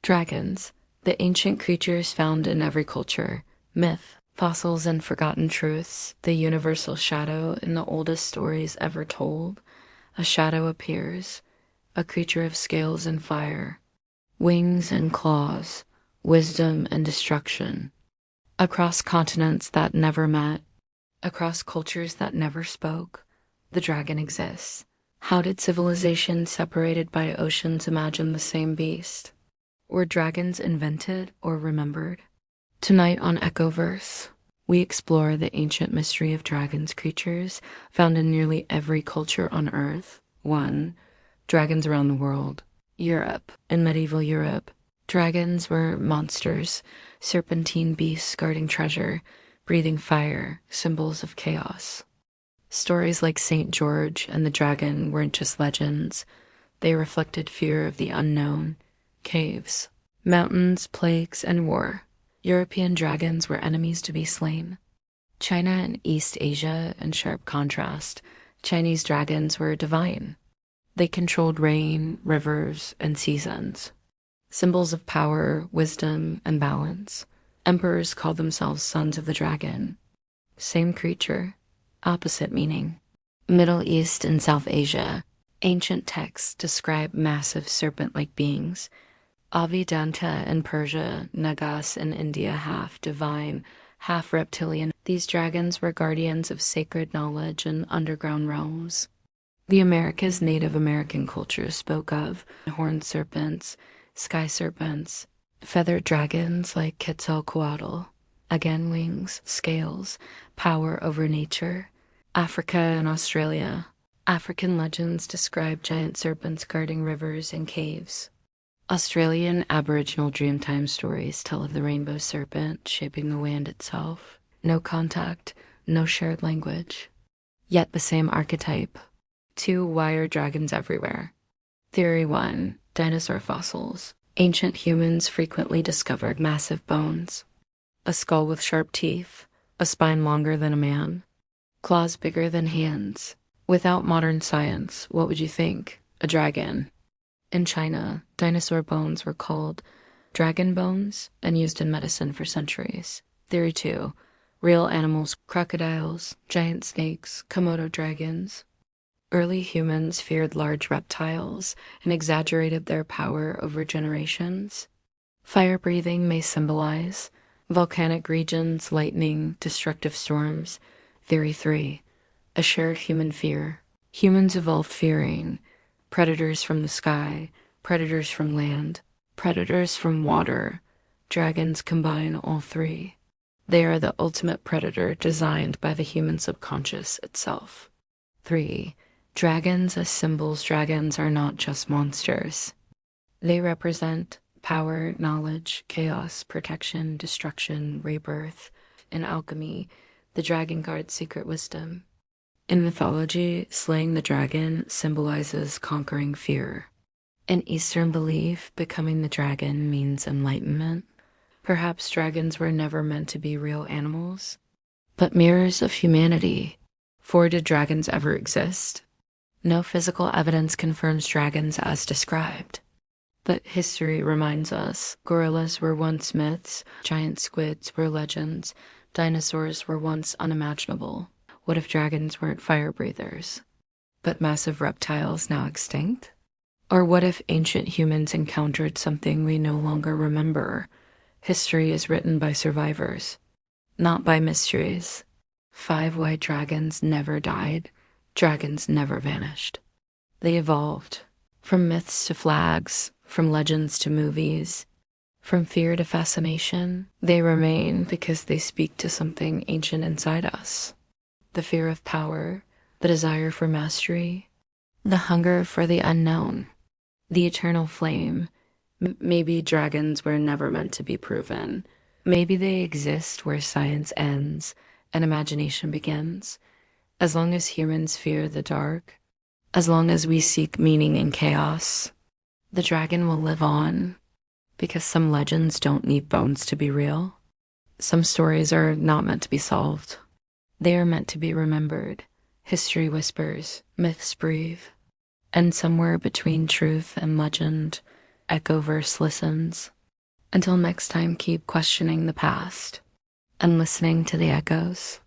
Dragons, the ancient creatures found in every culture, myth, fossils and forgotten truths, the universal shadow in the oldest stories ever told. A shadow appears, a creature of scales and fire, wings and claws, wisdom and destruction. Across continents that never met, across cultures that never spoke, the dragon exists. How did civilizations separated by oceans imagine the same beast? Were dragons invented or remembered? Tonight on EchoVerse, we explore the ancient mystery of dragons, creatures found in nearly every culture on Earth. 1. Dragons around the world. Europe. In medieval Europe, dragons were monsters, serpentine beasts guarding treasure, breathing fire, symbols of chaos. Stories like St. George and the dragon weren't just legends. They reflected fear of the unknown. Caves, mountains, plagues, and war. European dragons were enemies to be slain. China and East Asia, in sharp contrast, Chinese dragons were divine. They controlled rain, rivers, and seasons. Symbols of power, wisdom, and balance. Emperors called themselves sons of the dragon. Same creature, opposite meaning. Middle East and South Asia, ancient texts describe massive serpent-like beings. Avidanta in Persia, Nagas in India, half divine, half reptilian. These dragons were guardians of sacred knowledge and underground realms. The Americas, Native American culture spoke of horned serpents, sky serpents, feathered dragons like Quetzalcoatl, again wings, scales, power over nature. Africa and Australia, African legends describe giant serpents guarding rivers and caves. Australian Aboriginal Dreamtime stories tell of the rainbow serpent shaping the land itself. No contact, no shared language. Yet the same archetype. 2. Why are dragons everywhere? Theory 1. Dinosaur fossils. Ancient humans frequently discovered massive bones. A skull with sharp teeth, a spine longer than a man, claws bigger than hands. Without modern science, what would you think? A dragon. In China, dinosaur bones were called dragon bones and used in medicine for centuries. Theory 2. Real animals, crocodiles, giant snakes, Komodo dragons. Early humans feared large reptiles and exaggerated their power over generations. Fire breathing may symbolize volcanic regions, lightning, destructive storms. Theory 3. A shared human fear. Humans evolved fearing predators from the sky, predators from land, predators from water. Dragons combine all three. They are the ultimate predator designed by the human subconscious itself. 3. Dragons as symbols. Dragons are not just monsters. They represent power, knowledge, chaos, protection, destruction, rebirth. In alchemy, the dragon guards secret wisdom. In mythology, slaying the dragon symbolizes conquering fear. In Eastern belief, becoming the dragon means enlightenment. Perhaps dragons were never meant to be real animals, but mirrors of humanity. 4. Did dragons ever exist? No physical evidence confirms dragons as described. But history reminds us gorillas were once myths, giant squids were legends, dinosaurs were once unimaginable. What if dragons weren't fire breathers, but massive reptiles now extinct? Or what if ancient humans encountered something we no longer remember? History is written by survivors, not by mysteries. 5. Why dragons never died. Dragons never vanished. They evolved. From myths to flags, from legends to movies, from fear to fascination. They remain because they speak to something ancient inside us. The fear of power, the desire for mastery, the hunger for the unknown, the eternal flame. Maybe dragons were never meant to be proven. Maybe they exist where science ends and imagination begins. As long as humans fear the dark, as long as we seek meaning in chaos, the dragon will live on, because some legends don't need bones to be real. Some stories are not meant to be solved. They are meant to be remembered. History whispers, myths breathe. And somewhere between truth and legend, EchoVerse listens. Until next time, keep questioning the past and listening to the echoes.